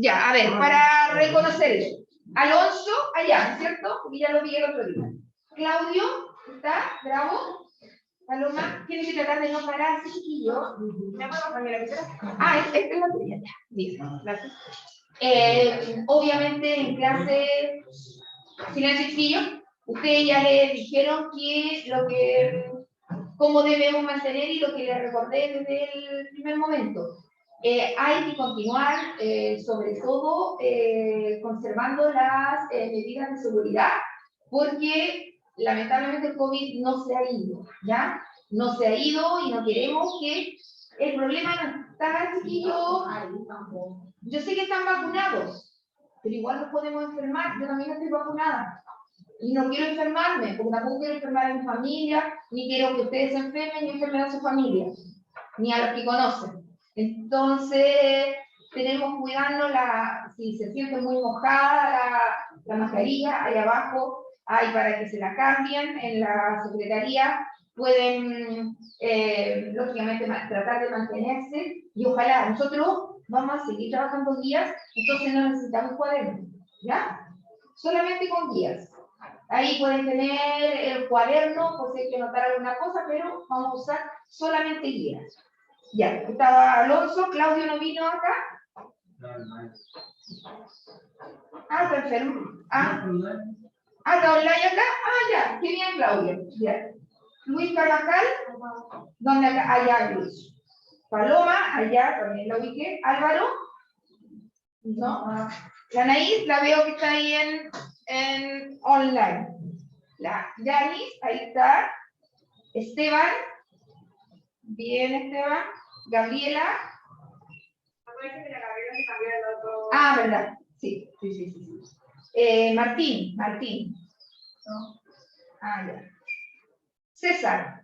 Ya, a ver, para reconocer eso. Alonso, allá, ¿cierto? Porque ya lo vi el otro día. Claudio, ¿está? Bravo. Paloma, tiene que tratar de no pararse, chiquillo. ¿Me puedo cambiar la pizarra? Ah, esta es la tuya, ya. Dice, gracias. Obviamente en clase, silencio, chiquillo, ustedes ya le dijeron cómo debemos mantener y lo que les recordé desde el primer momento. Hay que continuar, sobre todo, conservando las medidas de seguridad, porque lamentablemente el COVID no se ha ido, ¿ya? No se ha ido y no queremos que el problema no está, chiquillos. Yo sé que están vacunados, pero igual nos podemos enfermar. Yo también estoy vacunada. Y no quiero enfermarme, porque tampoco quiero enfermar a mi familia, ni quiero que ustedes se enfermen ni enfermen a su familia, ni a los que conocen. Entonces, tenemos que cuidarnos, si se siente muy mojada la mascarilla, ahí abajo hay para que se la cambien en la secretaría, pueden, lógicamente, tratar de mantenerse, y ojalá, nosotros vamos a seguir trabajando guías, entonces no necesitamos cuadernos, ¿ya? Solamente con guías. Ahí pueden tener el cuaderno, por si hay que anotar alguna cosa, pero vamos a usar solamente guías. Ya, estaba Alonso, Claudio no vino acá. Ah, está enfermo. Está online acá. Ah, ya, qué bien, Claudio. Ya. Luis Carvajal, ¿dónde acá? Allá, Luis. Paloma, allá, también la ubiqué. Álvaro, ¿no? La Anaís, la veo que está ahí en online. La Yanis, ahí está. Esteban, bien, Esteban. Gabriela. Ah, verdad. Sí. Martín. ¿No? Ah, ya. César.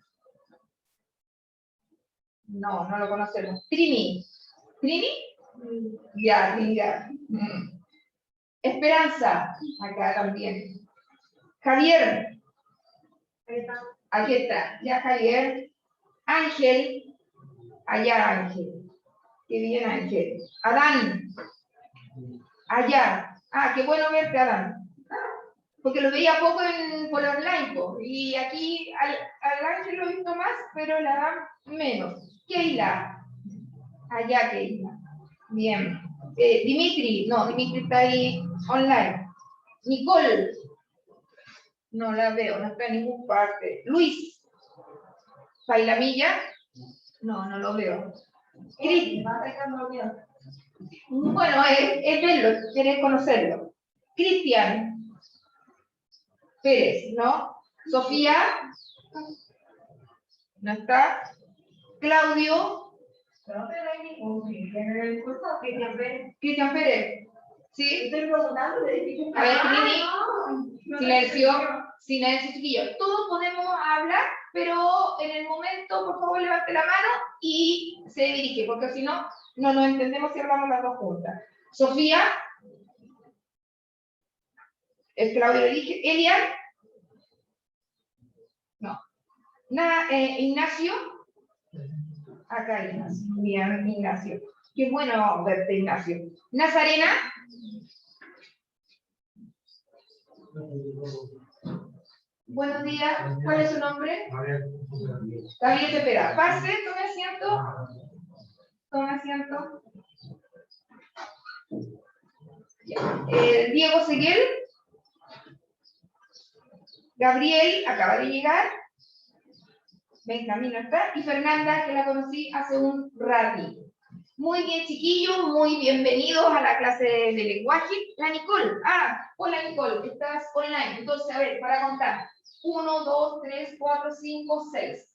No lo conocemos. Trini. Ya. Esperanza. Acá también. Javier. Aquí está. Ya, Javier. Ángel. Allá, Ángel. Qué bien, Ángel. Adán. Allá. Ah, qué bueno verte, Adán. Porque lo veía poco por online, y aquí al Ángel lo he visto más, pero la Adán menos. Keila. Allá, Keila. Bien. Dimitri está ahí online. Nicole. No la veo, no está en ninguna parte. Luis. Bailamilla. No lo veo. Bueno, es verlo, querés conocerlo. Cristian Pérez, ¿no? Sofía. No está. Claudio. Cristian Pérez. ¿Sí? Estoy preguntando. A ver, Trini. Silencio, chiquillos. Todos podemos hablar, pero en el momento, por favor, levante la mano y se dirige, porque si no, no nos entendemos si hablamos las dos juntas. Sofía. Claudio lo dije. Elian. No. Ignacio. Acá Ignacio. Bien, Ignacio. Qué bueno verte, Ignacio. Nazarena. Buenos días. ¿Cuál es su nombre? Gabriel Cepeda. Pase, tome asiento. Diego Seguel. Gabriel acaba de llegar. Benjamín no está. Y Fernanda, que la conocí hace un ratito. Muy bien, chiquillos, muy bienvenidos a la clase de lenguaje. La Nicole. Hola Nicole, estás online. Entonces, a ver, para contar. 1, 2, 3, 4, 5, 6.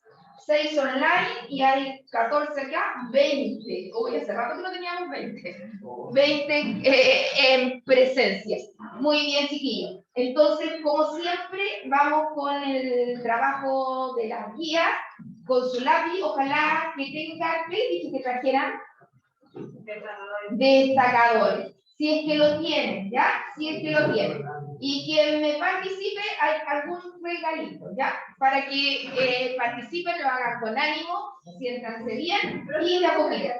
6 online y hay 14 acá, 20. Hoy hace rato que no teníamos 20. 20 en presencia. Muy bien, chiquillos. Entonces, como siempre, vamos con el trabajo de las guías, con su lápiz. Ojalá que tengan, ¿qué dije que trajeran? Destacadores. Si es que lo tienen, ¿ya? Si es que lo tienen. Y quien me participe, hay algún regalito, ¿ya? Para que participen, lo hagan con ánimo, siéntanse bien y de a poquito.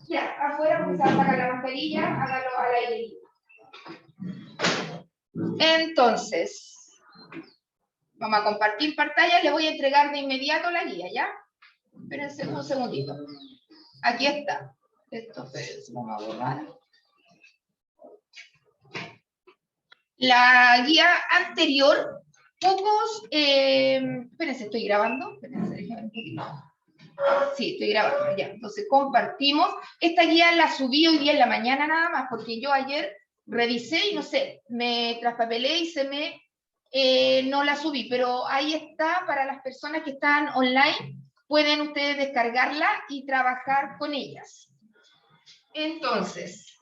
Ya, afuera, pues a sacar la mascarilla, hágalo al aire libre. Entonces, vamos a compartir pantalla, le voy a entregar de inmediato la guía, ¿ya? Espérense un segundito. Aquí está. Esto, vamos a borrar. La guía anterior, espérense, estoy grabando. Espérense, déjenme un poquito. Sí, estoy grabando, ya. Entonces compartimos. Esta guía la subí hoy día en la mañana nada más, porque yo ayer revisé y no sé, me traspapelé y no la subí, pero ahí está para las personas que están online, pueden ustedes descargarla y trabajar con ellas. Entonces,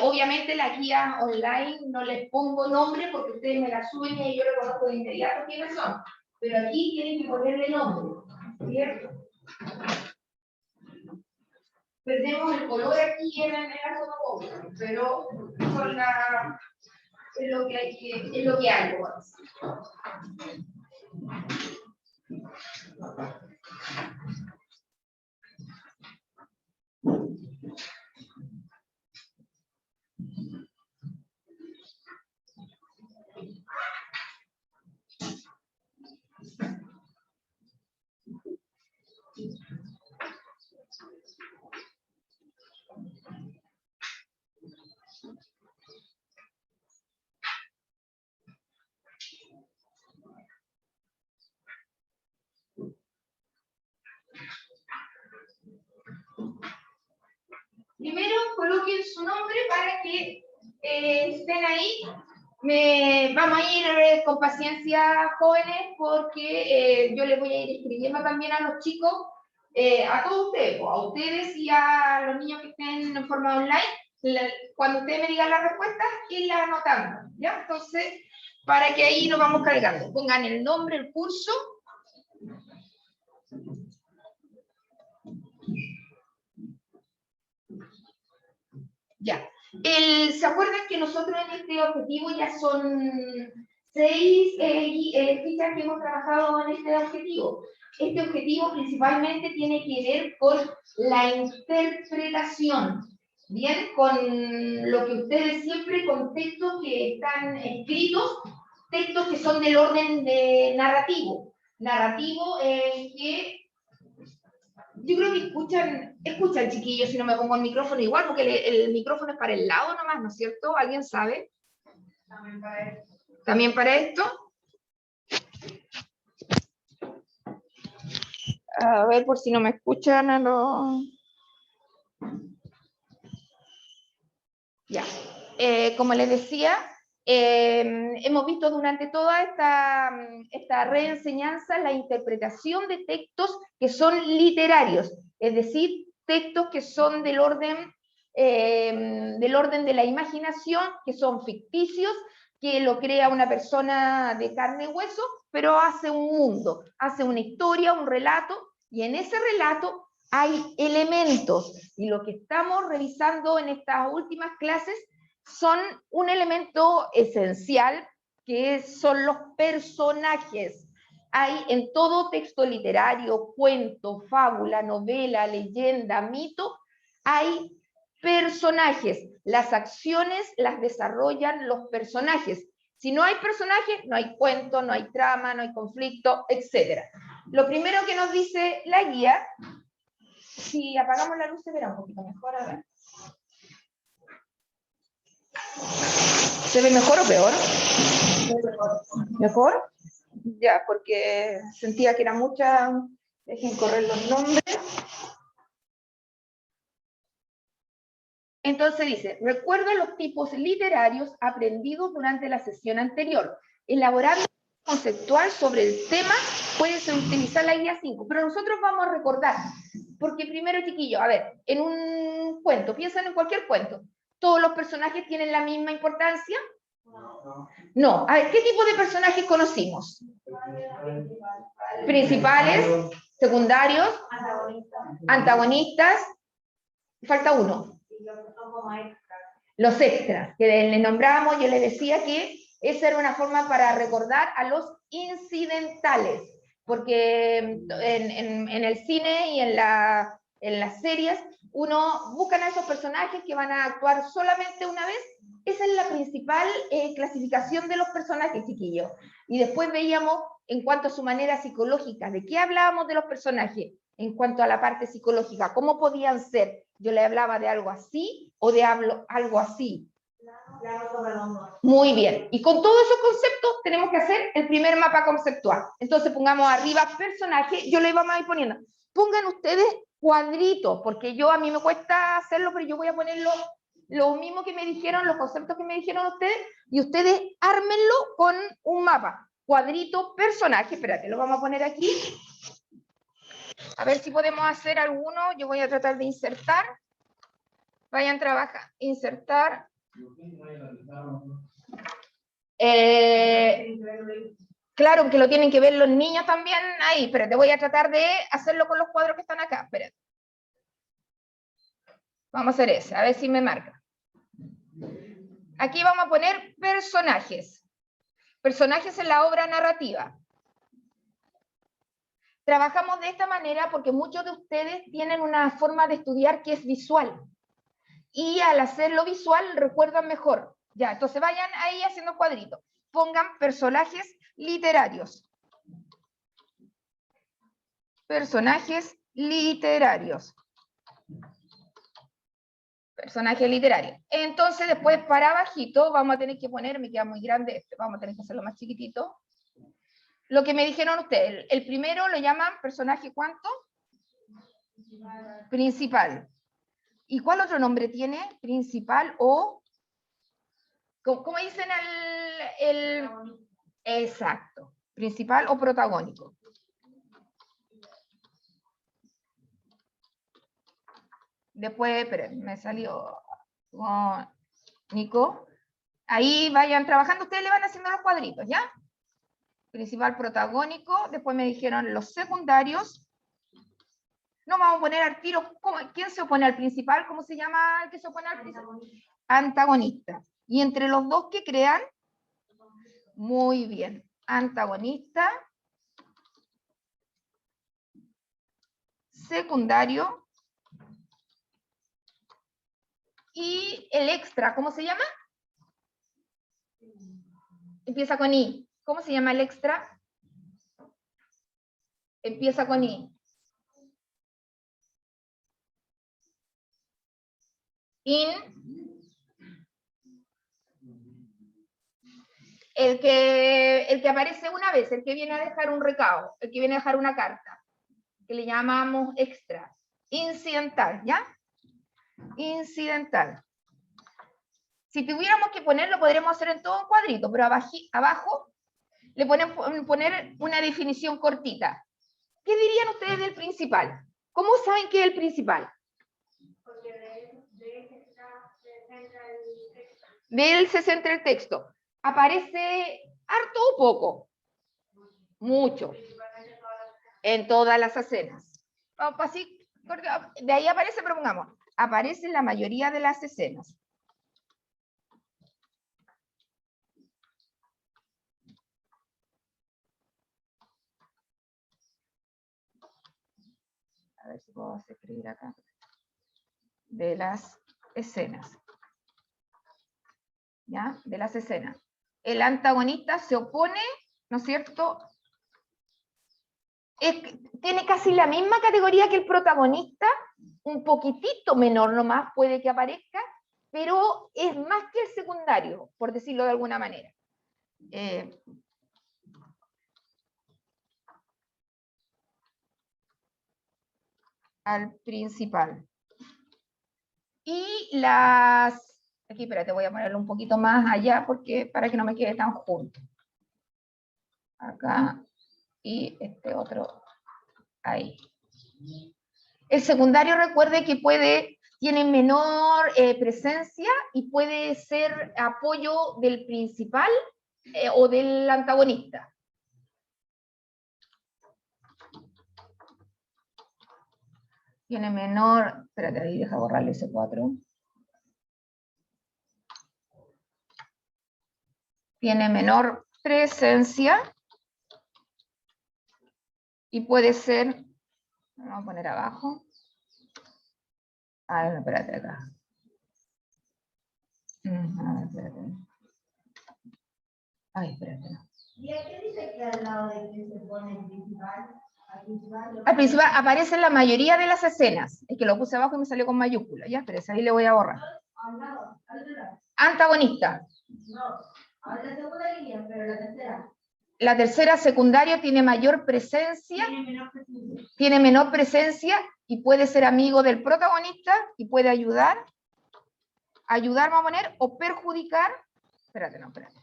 obviamente la guía online no les pongo nombre porque ustedes me la suben y yo reconozco de inmediato quiénes son, pero aquí tienen que ponerle nombre, ¿cierto? Perdemos el color aquí en la fotocopia, pero son es lo que hay. Primero coloquen su nombre para que estén ahí. Vamos a ir con paciencia, jóvenes, porque yo les voy a ir escribiendo también a los chicos, a todos ustedes, a ustedes y a los niños que estén en forma online, cuando ustedes me digan las respuestas, irlas anotando, ¿ya? Entonces, para que ahí nos vamos cargando. Pongan el nombre, el curso. Ya. ¿Se acuerdan que nosotros en este objetivo ya son 6 fichas que hemos trabajado en este objetivo? Este objetivo principalmente tiene que ver con la interpretación, ¿bien? Con lo que ustedes siempre, con textos que están escritos, textos que son del orden de narrativo. Narrativo que yo creo que escuchan chiquillos si no me pongo el micrófono igual, porque el micrófono es para el lado nomás, ¿no es cierto? ¿Alguien sabe? También para esto. ¿También para esto? A ver, por si no me escuchan a los... Ya. Como les decía, hemos visto durante toda esta reenseñanza la interpretación de textos que son literarios, es decir, textos que son del orden de la imaginación, que son ficticios, que lo crea una persona de carne y hueso, pero hace un mundo, hace una historia, un relato, y en ese relato hay elementos, y lo que estamos revisando en estas últimas clases son un elemento esencial, que son los personajes. Hay en todo texto literario, cuento, fábula, novela, leyenda, mito, hay personajes. Las acciones las desarrollan los personajes. Si no hay personajes, no hay cuento, no hay trama, no hay conflicto, etc. Lo primero que nos dice la guía, si apagamos la luz se verá un poquito mejor, a ver. ¿Se ve mejor o peor? ¿Mejor? Ya, porque sentía que era mucha... Dejen correr los nombres. Entonces dice, recuerda los tipos literarios aprendidos durante la sesión anterior. Elaborando conceptual sobre el tema, puedes utilizar la guía 5, pero nosotros vamos a recordar, porque primero, chiquillos, a ver, en un cuento, piensan en cualquier cuento, ¿todos los personajes tienen la misma importancia? No. A ver, ¿qué tipo de personajes conocimos? Principales, secundarios, antagonistas. Falta uno. Los extras, que le nombramos, yo les decía que esa era una forma para recordar a los incidentales, porque en el cine y en las series, uno buscan a esos personajes que van a actuar solamente una vez. Esa es la principal clasificación de los personajes, chiquillos. Y después veíamos, en cuanto a su manera psicológica, de qué hablábamos de los personajes, en cuanto a la parte psicológica, cómo podían ser. Yo le hablaba de algo así o de algo así. Muy bien. Y con todos esos conceptos tenemos que hacer el primer mapa conceptual. Entonces pongamos arriba personaje, yo le iba a ir poniendo. Pongan ustedes cuadritos, porque a mí me cuesta hacerlo, pero yo voy a poner lo mismo que me dijeron, los conceptos que me dijeron ustedes, y ustedes ármenlo con un mapa. Cuadrito, personaje, espérate, lo vamos a poner aquí. A ver si podemos hacer alguno. Yo voy a tratar de insertar. Vayan a trabajar, insertar. Claro que lo tienen que ver los niños también ahí, pero te voy a tratar de hacerlo con los cuadros que están acá. Espérate. Vamos a hacer ese, a ver si me marca. Aquí vamos a poner personajes. Personajes en la obra narrativa. Trabajamos de esta manera porque muchos de ustedes tienen una forma de estudiar que es visual. Y al hacerlo visual recuerdan mejor. Ya, entonces vayan ahí haciendo cuadritos. Pongan personajes literarios. Personajes literarios. Personajes literarios. Entonces después para abajito vamos a tener que poner, me queda muy grande este, vamos a tener que hacerlo más chiquitito. Lo que me dijeron ustedes, el primero lo llaman personaje ¿cuánto? Principal. ¿Y cuál otro nombre tiene? Principal o... ¿Cómo dicen el... Exacto. Principal o protagónico. Después, esperen, me salió Nico. Ahí vayan trabajando, ustedes le van haciendo los cuadritos, ¿ya? Principal, protagónico. Después me dijeron los secundarios. No vamos a poner al tiro. ¿Quién se opone al principal? ¿Cómo se llama el que se opone al principal? Antagonista. Y entre los dos que crean, muy bien. Antagonista. Secundario. Y el extra, ¿cómo se llama? Empieza con I. ¿Cómo se llama el extra? Empieza con I. El que aparece una vez, el que viene a dejar un recado, el que viene a dejar una carta, que le llamamos extra. Incidental, ¿ya? Incidental. Si tuviéramos que ponerlo, podríamos hacer en todo un cuadrito, pero abajo le poner una definición cortita. ¿Qué dirían ustedes del principal? ¿Cómo saben qué es el principal? De él se centra el texto. ¿Aparece harto o poco? Mucho. En todas las escenas. Así, de ahí aparece, pero pongamos, aparece en la mayoría de las escenas. A ver si puedo escribir acá. De las escenas. ¿Ya? De las escenas. El antagonista se opone, ¿no es cierto? Tiene casi la misma categoría que el protagonista, un poquitito menor nomás puede que aparezca, pero es más que el secundario, por decirlo de alguna manera. Al principal. Y aquí, espérate, voy a ponerlo un poquito más allá porque para que no me quede tan junto. Acá y este otro ahí. El secundario, recuerde que tiene menor presencia y puede ser apoyo del principal o del antagonista. Tiene menor, espérate, ahí deja borrarle ese 4. Tiene menor presencia y puede ser, vamos a poner abajo. Ah, no, espérate acá. Espérate. Ay, espérate. ¿Y a qué dice que al lado de que se pone el principal? Al principal aparece en la mayoría de las escenas. Es que lo puse abajo y me salió con mayúscula. Ya, pero ahí le voy a borrar. Al lado, Antagonista. no, ahora la segunda línea, pero la tercera. La tercera, secundario, tiene mayor presencia. Tiene menor presencia y puede ser amigo del protagonista y puede ayudar. Ayudar, vamos a poner, o perjudicar. Espérate, no, espérate.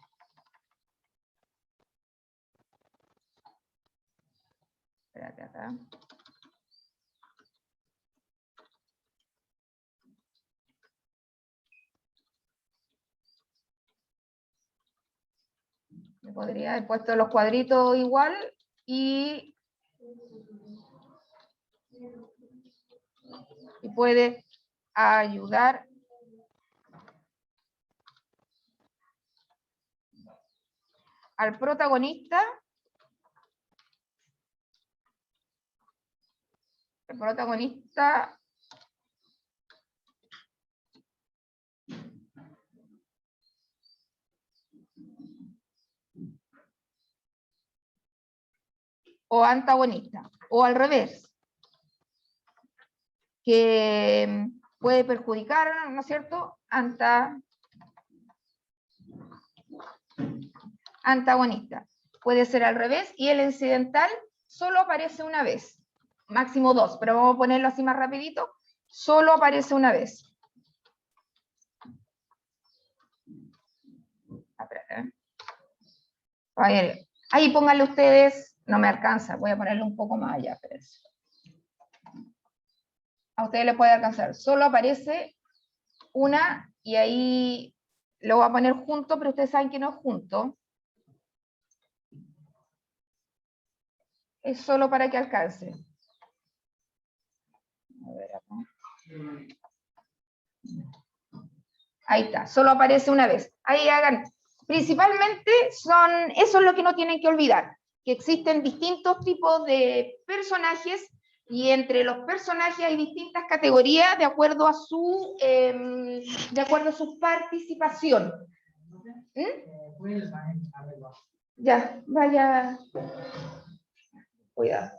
Espérate acá. Me podría haber puesto los cuadritos igual y puede ayudar al protagonista. El protagonista o antagonista, o al revés, que puede perjudicar, ¿no es cierto?, antagonista. Puede ser al revés, y el incidental solo aparece una vez, máximo 2, pero vamos a ponerlo así más rapidito, solo aparece una vez. A ver, ahí pónganle ustedes, no me alcanza, voy a ponerle un poco más allá, pero eso. A ustedes les puede alcanzar, solo aparece una, y ahí lo voy a poner junto, pero ustedes saben que no es junto. Es solo para que alcance. A ver acá. Ahí está, solo aparece una vez. Ahí hagan. Principalmente eso es lo que no tienen que olvidar, que existen distintos tipos de personajes y entre los personajes hay distintas categorías de acuerdo a su participación. Ya, vaya. Cuidado.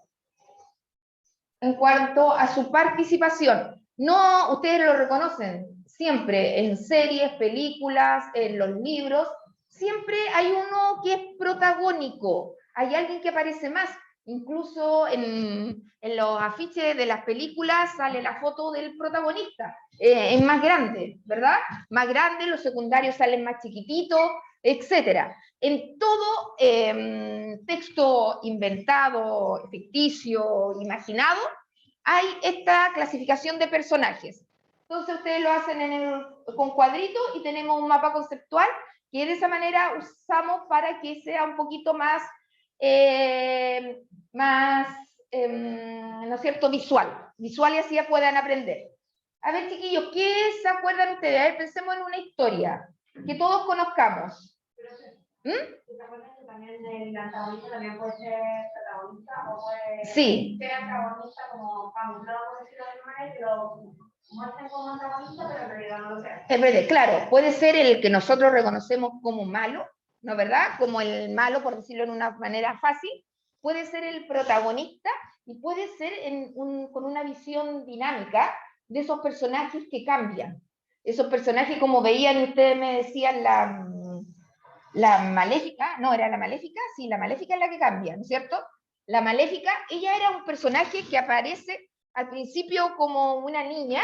En cuanto a su participación, no, ustedes lo reconocen, siempre en series, películas, en los libros, siempre hay uno que es protagónico, hay alguien que aparece más, incluso en los afiches de las películas sale la foto del protagonista, es más grande, ¿verdad? Más grande, los secundarios salen más chiquititos, etcétera. En todo texto inventado, ficticio, imaginado, hay esta clasificación de personajes. Entonces ustedes lo hacen con cuadritos y tenemos un mapa conceptual que de esa manera usamos para que sea un poquito más, ¿no es cierto?, visual y así ya puedan aprender. A ver, chiquillos, ¿qué se acuerdan ustedes? A ver, pensemos en una historia que todos conozcamos. ¿Te acuerdas que también el antagonista también puede ser protagonista o puede ser antagonista como camuflado, por decirlo de alguna manera, que lo muestren como antagonista, pero en realidad no lo sea? Es verdad, claro, puede ser el que nosotros reconocemos como malo, ¿no verdad? Como el malo, por decirlo de una manera fácil, puede ser el protagonista y puede ser con una visión dinámica de esos personajes que cambian. Esos personajes, como veían, ustedes me decían la Maléfica, no, ¿era la Maléfica? Sí, la Maléfica es la que cambia, ¿no es cierto? La Maléfica, ella era un personaje que aparece al principio como una niña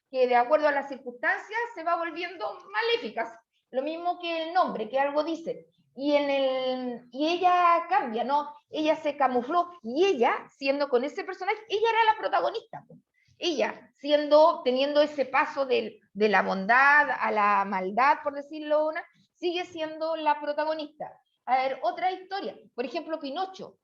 que de acuerdo a las circunstancias se va volviendo maléfica. Lo mismo que el nombre, que algo dice. Y ella cambia, ¿no? Ella se camufló y ella, siendo con ese personaje, ella era la protagonista. ella, teniendo ese paso de la bondad a la maldad, por decirlo sigue siendo la protagonista. A ver, otra historia, por ejemplo, Pinocho.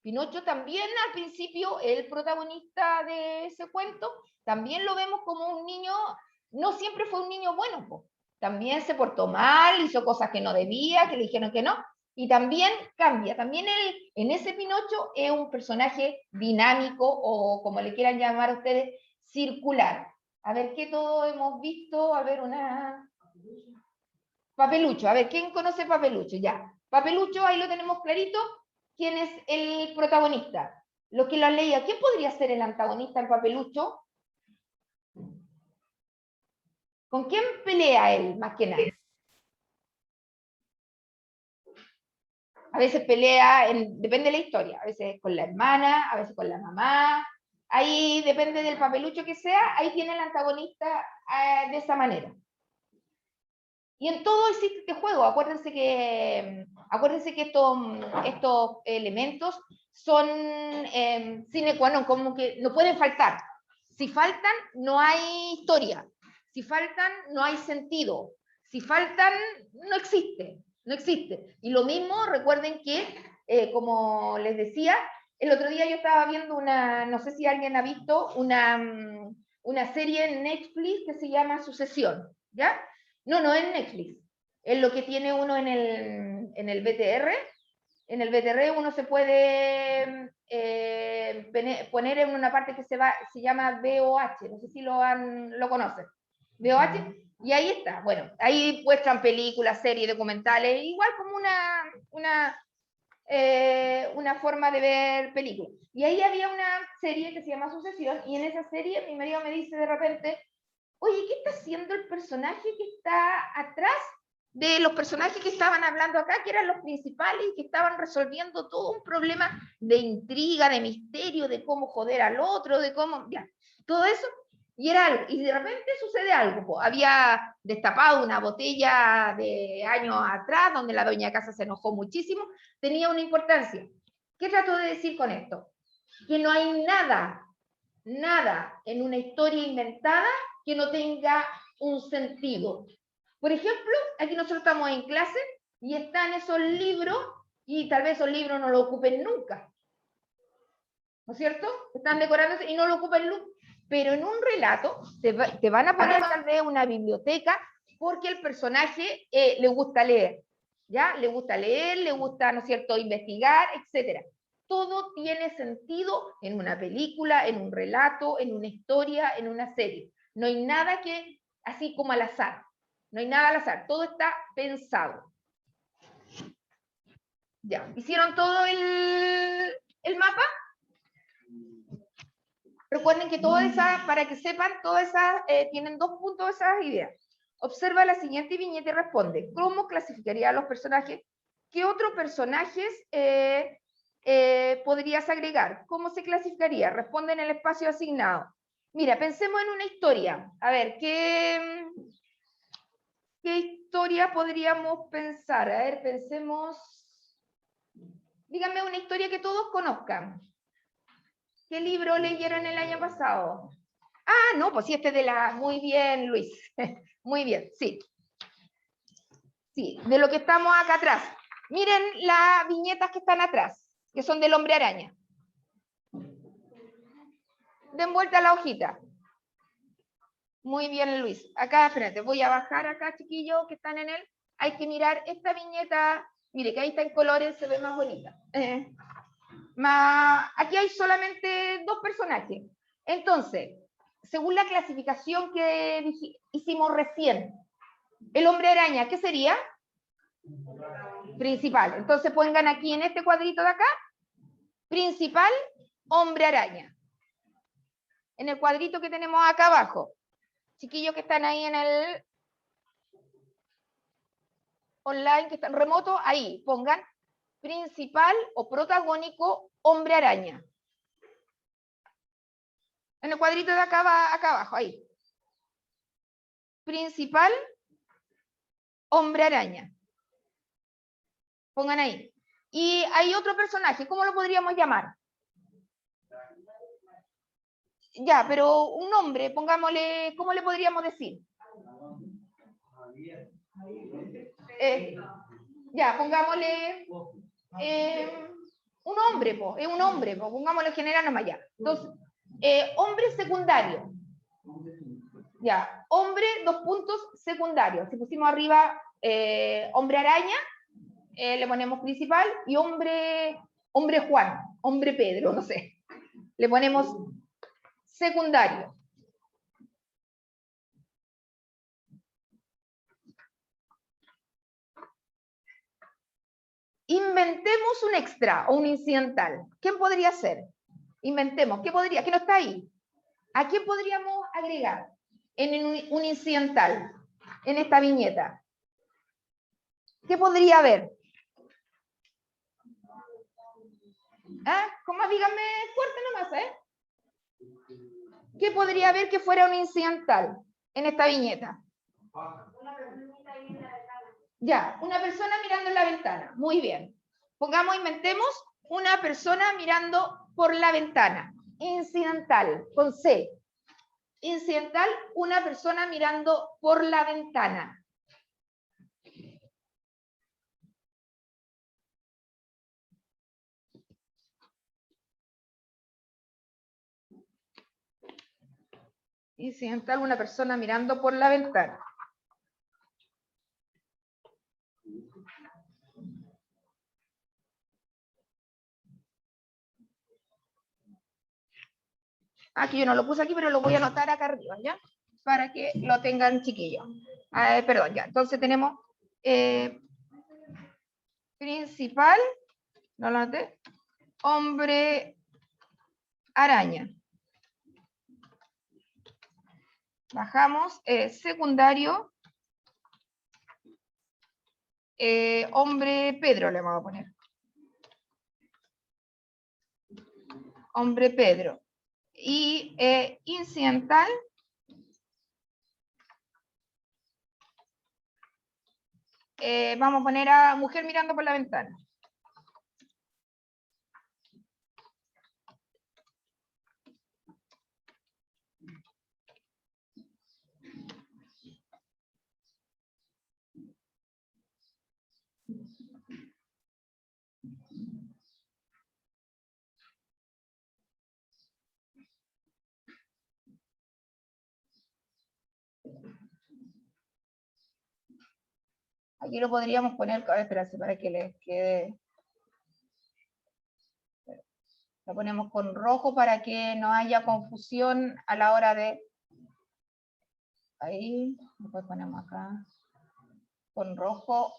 Pinocho también al principio, el protagonista de ese cuento, también lo vemos como un niño, no siempre fue un niño bueno, po. También se portó mal, hizo cosas que no debía, que le dijeron que no, y también cambia. También él, en ese Pinocho, es un personaje dinámico, o como le quieran llamar a ustedes, circular. A ver, ¿qué todos hemos visto? A ver, Papelucho. A ver, ¿quién conoce Papelucho? Ya. Papelucho, ahí lo tenemos clarito. ¿Quién es el protagonista? Lo que lo han leído. ¿Quién podría ser el antagonista en Papelucho? ¿Con quién pelea él, más que nada? A veces pelea, depende de la historia, a veces con la hermana, a veces con la mamá, ahí depende del papelucho que sea, ahí tiene el antagonista de esa manera. Y en todo existe este juego, acuérdense que estos elementos son sine qua non, como que no pueden faltar. Si faltan, no hay historia. Si faltan, no hay sentido. Si faltan, no existe. No existe. Y lo mismo, recuerden que, como les decía, el otro día yo estaba viendo no sé si alguien ha visto, una serie en Netflix que se llama Sucesión, ¿ya? No es Netflix. Es lo que tiene uno en el BTR. En el BTR uno se puede poner en una parte que se llama VOH. No sé si lo conocen. VOH. Y ahí está. Bueno, ahí muestran películas, series, documentales, igual como una forma de ver películas. Y ahí había una serie que se llama Sucesión, y en esa serie mi marido me dice de repente, oye, ¿qué está haciendo el personaje que está atrás de los personajes que estaban hablando acá, que eran los principales y que estaban resolviendo todo un problema de intriga, de misterio, de cómo joder al otro, de cómo, ya, todo eso? Y era algo, y de repente sucede algo, pues. Había destapado una botella de años atrás, donde la doña casa se enojó muchísimo, tenía una importancia. ¿Qué trato de decir con esto? Que no hay nada en una historia inventada que no tenga un sentido. Por ejemplo, aquí nosotros estamos en clase y están esos libros, y tal vez esos libros no lo ocupen nunca, ¿no es cierto? Están decorándose y no lo ocupen nunca, pero en un relato te van a poner tal vez una biblioteca porque el personaje le gusta leer, ¿ya? Le gusta leer, le gusta, ¿no es cierto?, investigar, etcétera. Todo tiene sentido en una película, en un relato, en una historia, en una serie. No hay nada que, así como al azar. No hay nada al azar. Todo está pensado. Ya. ¿Hicieron todo el mapa? Recuerden que todas esas, para que sepan, todas esas tienen 2 puntos esas ideas. Observa la siguiente viñeta y responde. ¿Cómo clasificaría a los personajes? ¿Qué otros personajes podrías agregar? ¿Cómo se clasificaría? Responde en el espacio asignado. Mira, pensemos en una historia. A ver, ¿qué historia podríamos pensar? A ver, pensemos. Díganme una historia que todos conozcan. ¿Qué libro leyeron el año pasado? Ah, no, pues sí, este de la... Muy bien, Luis. Muy bien, sí. Sí, de lo que estamos acá atrás. Miren las viñetas que están atrás, que son del Hombre Araña. Den vuelta a la hojita. Muy bien, Luis. Acá, espérate, voy a bajar acá, chiquillos, que están en él. Hay que mirar esta viñeta. Mire, que ahí está en colores, se ve más bonita. Aquí hay solamente 2 personajes. Entonces, según la clasificación que hicimos recién, el Hombre Araña, ¿qué sería? Principal. Entonces pongan aquí en este cuadrito de acá, principal, Hombre Araña. En el cuadrito que tenemos acá abajo. Chiquillos que están ahí en el online, que están remoto, ahí pongan principal o protagónico Hombre Araña. En el cuadrito de acá abajo, ahí. Principal, Hombre Araña. Pongan ahí. Y hay otro personaje, ¿cómo lo podríamos llamar? Ya, pero un nombre, pongámosle, ¿cómo le podríamos decir? Ya, pongámosle un hombre, es un hombre, pongámosle general nomás ya. Entonces, hombre secundario. Ya, hombre, 2 puntos secundarios. Si pusimos arriba hombre araña, le ponemos principal, y hombre Juan, hombre Pedro, no sé. Le ponemos secundario. Inventemos un extra o un incidental. ¿Quién podría ser? Inventemos. ¿Qué podría? ¿Qué no está ahí? ¿A quién podríamos agregar en un incidental en esta viñeta? ¿Qué podría haber? ¿Ah? ¿Cómo? Díganme fuerte nomás, ¿Qué podría haber que fuera un incidental en esta viñeta? Ya, una persona mirando en la ventana. Muy bien. Pongamos, inventemos una persona mirando por la ventana. Incidental, con C. Incidental, una persona mirando por la ventana. Incidental, una persona mirando por la ventana. Aquí yo no lo puse aquí, pero lo voy a anotar acá arriba, ¿ya? Para que lo tengan chiquillos. Perdón, ya. Entonces tenemos principal, no lo anoté, hombre araña. Bajamos, secundario, hombre Pedro le vamos a poner. Hombre Pedro. Y incidental, vamos a poner a mujer mirando por la ventana. Aquí lo podríamos poner, a ver, espérate, para que les quede. Lo ponemos con rojo para que no haya confusión a la hora de... Ahí, después ponemos acá con rojo.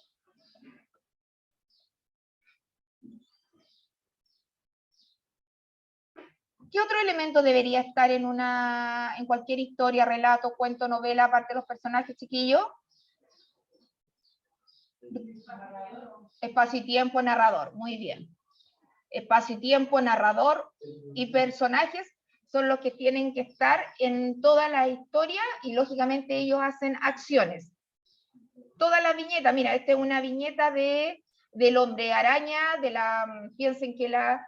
¿Qué otro elemento debería estar en cualquier historia, relato, cuento, novela, aparte de los personajes, chiquillos? Espacio y tiempo, narrador, muy bien. Espacio y tiempo, narrador y personajes son los que tienen que estar en toda la historia y lógicamente ellos hacen acciones. Toda la viñeta, mira, esta es una viñeta del hombre araña, piensen que la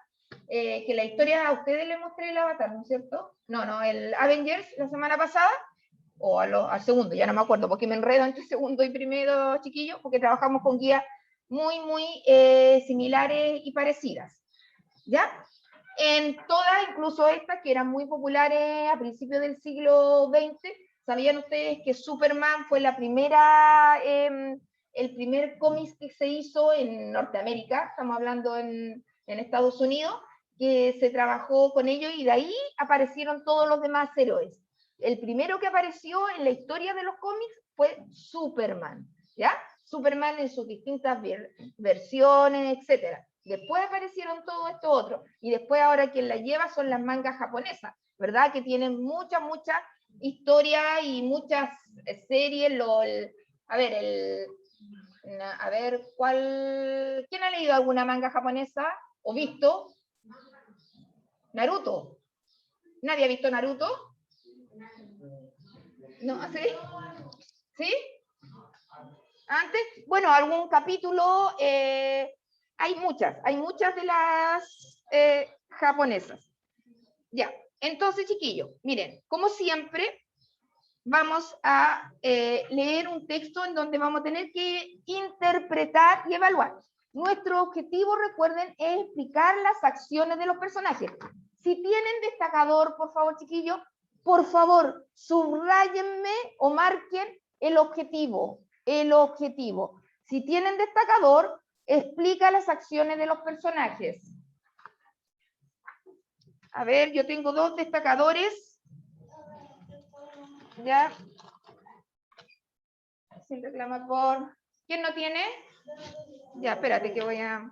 historia, a ustedes les mostré el Avatar, ¿no es cierto? No, el Avengers la semana pasada, o al segundo, ya no me acuerdo, porque me enredo entre segundo y primero, chiquillos, porque trabajamos con guías muy similares y parecidas, ¿ya? En todas, incluso estas que eran muy populares a principios del siglo XX, ¿sabían ustedes que Superman fue el primer cómic que se hizo en Norteamérica? Estamos hablando en Estados Unidos, que se trabajó con ellos y de ahí aparecieron todos los demás héroes. El primero que apareció en la historia de los cómics fue Superman, ¿ya? Superman en sus distintas versiones, etcétera. Después aparecieron todo esto otro, y después ahora quien la lleva son las mangas japonesas, ¿verdad? Que tienen mucha historia y muchas series. ¿Quién ha leído alguna manga japonesa o visto? Naruto. ¿Nadie ha visto Naruto? ¿No? ¿Sí? ¿Sí? Antes, bueno, algún capítulo, hay muchas de las japonesas. Ya, Entonces, chiquillos, miren, como siempre, vamos a leer un texto en donde vamos a tener que interpretar y evaluar. Nuestro objetivo, recuerden, es explicar las acciones de los personajes. Si tienen destacador, por favor, chiquillos, por favor, subrayenme o marquen el objetivo. El objetivo. Si tienen destacador, explica las acciones de los personajes. A ver, yo tengo 2 destacadores. Ya. Sin reclamar por... ¿Quién no tiene? Ya, espérate que voy a...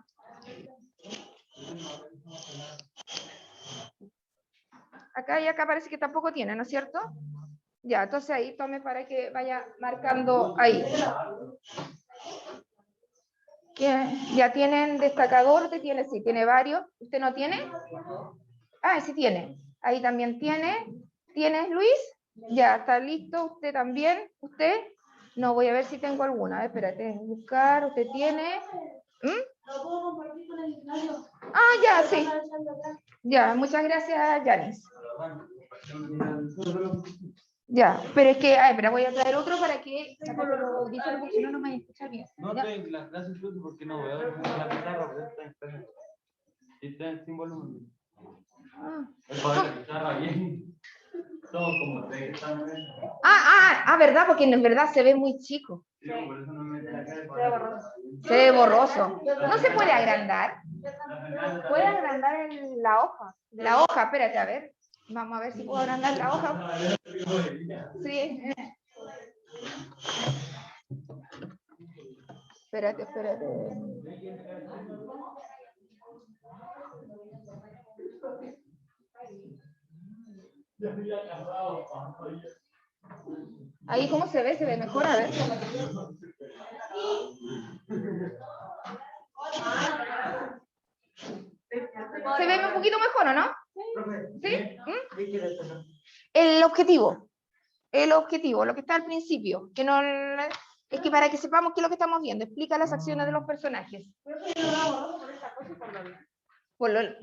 Acá y acá parece que tampoco tiene, ¿no es cierto? Ya, entonces ahí tome para que vaya marcando ahí. ¿Ya tienen destacador? ¿Usted tiene? Sí, tiene varios. ¿Usted no tiene? Ah, sí tiene. Ahí también tiene. ¿Tienes, Luis? Ya, está listo. ¿Usted también? ¿Usted? No, voy a ver si tengo alguna. Espérate, buscar. ¿Usted tiene? ¿Lo puedo compartir con el usuario? Ah, ya, sí. Ya, muchas gracias, Yanis. Ya, pero es que, pero voy a traer otro para que porque si no, no me escuchar bien. No estoy en la clase incluso porque no veo la pizarra, está sin volumen. El poder la pizarra bien. Todo como te están. ¿Verdad? Porque en verdad se ve muy chico. Sí, por eso no me mete la cara. Se ve borroso. ¿No se puede agrandar? ¿Puede agrandar la hoja? La hoja, espérate, a ver. Vamos a ver si puedo agrandar la hoja. Sí. Espérate. Ahí, ¿cómo se ve? Se ve mejor, a ver. ¿Se ve un poquito mejor o no? ¿Sí? El objetivo, lo que está al principio, que no es que para que sepamos qué es lo que estamos viendo, explica las acciones de los personajes.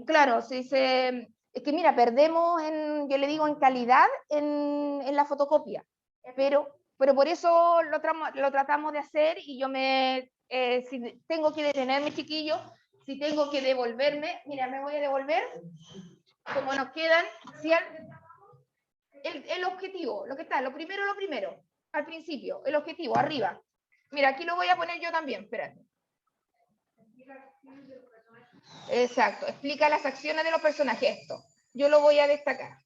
Claro, es que mira, perdemos yo le digo en calidad en la fotocopia, pero por eso lo tratamos de hacer y yo si tengo que detenerme, chiquillos, si tengo que devolverme, mira, me voy a devolver, como nos quedan, ¿sí? El objetivo, lo que está, lo primero, al principio, el objetivo, arriba. Mira, aquí lo voy a poner yo también, espérate. Exacto, explica las acciones de los personajes, esto. Yo lo voy a destacar.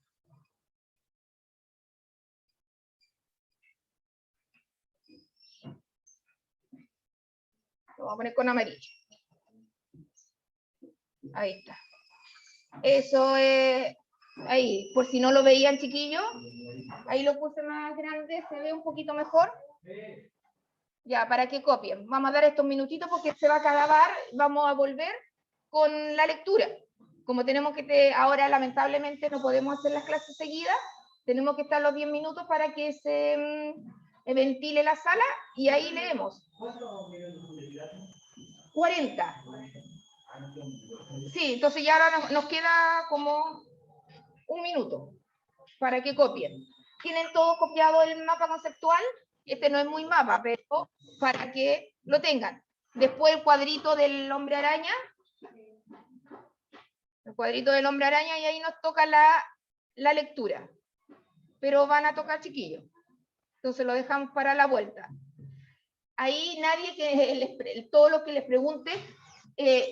Lo voy a poner con amarillo. Ahí está. Eso es, ahí, por si no lo veían, chiquillos, ahí lo puse más grande, se ve un poquito mejor. Ya, para que copien. Vamos a dar estos minutitos porque se va a acabar, vamos a volver con la lectura. Como tenemos que, ahora lamentablemente no podemos hacer las clases seguidas, tenemos que estar los 10 minutos para que se ventile la sala y ahí leemos. 40. Sí, entonces ya ahora nos queda como un minuto para que copien. ¿Tienen todo copiado el mapa conceptual? Este no es muy mapa, pero para que lo tengan. Después el cuadrito del hombre araña. El cuadrito del hombre araña y ahí nos toca la lectura. Pero van a tocar chiquillos. Entonces lo dejamos para la vuelta. Ahí nadie todo lo que les pregunte.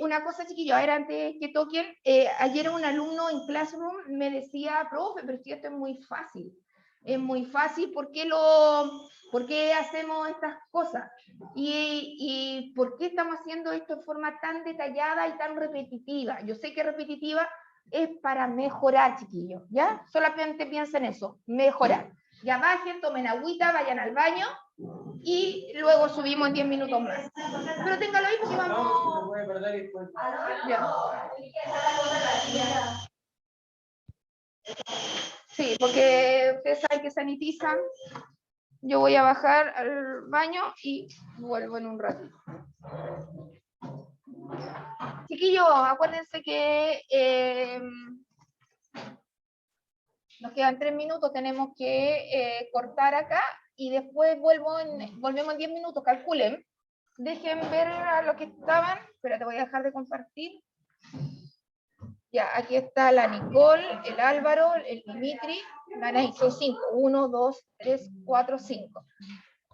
Una cosa, chiquillos, a ver, antes que toquen, ayer un alumno en Classroom me decía, profe, pero si esto es muy fácil. Es muy fácil, ¿por qué hacemos estas cosas? ¿Y por qué estamos haciendo esto de forma tan detallada y tan repetitiva? Yo sé que repetitiva es para mejorar, chiquillos, ¿ya? Solamente piensen en eso, mejorar. Ya bajen, tomen agüita, vayan al baño y luego subimos en 10 minutos más. Pero téngalo ahí porque vamos... Sí, porque ustedes saben que sanitizan. Yo voy a bajar al baño y vuelvo en un ratito. Chiquillos, acuérdense que Nos quedan 3 minutos, tenemos que cortar acá y después volvemos en 10 minutos, calculen. Dejen ver a los que estaban. Espera, te voy a dejar de compartir. Ya, aquí está la Nicole, el Álvaro, el Dimitri. Son 5. 1, 2, 3, 4, 5.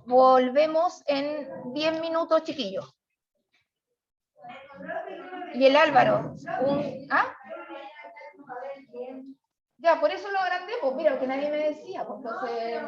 Volvemos en 10 minutos, chiquillos. Y el Álvaro. ¿Ah? Ya, por eso lo agrandé, pues mira, que nadie me decía, pues entonces...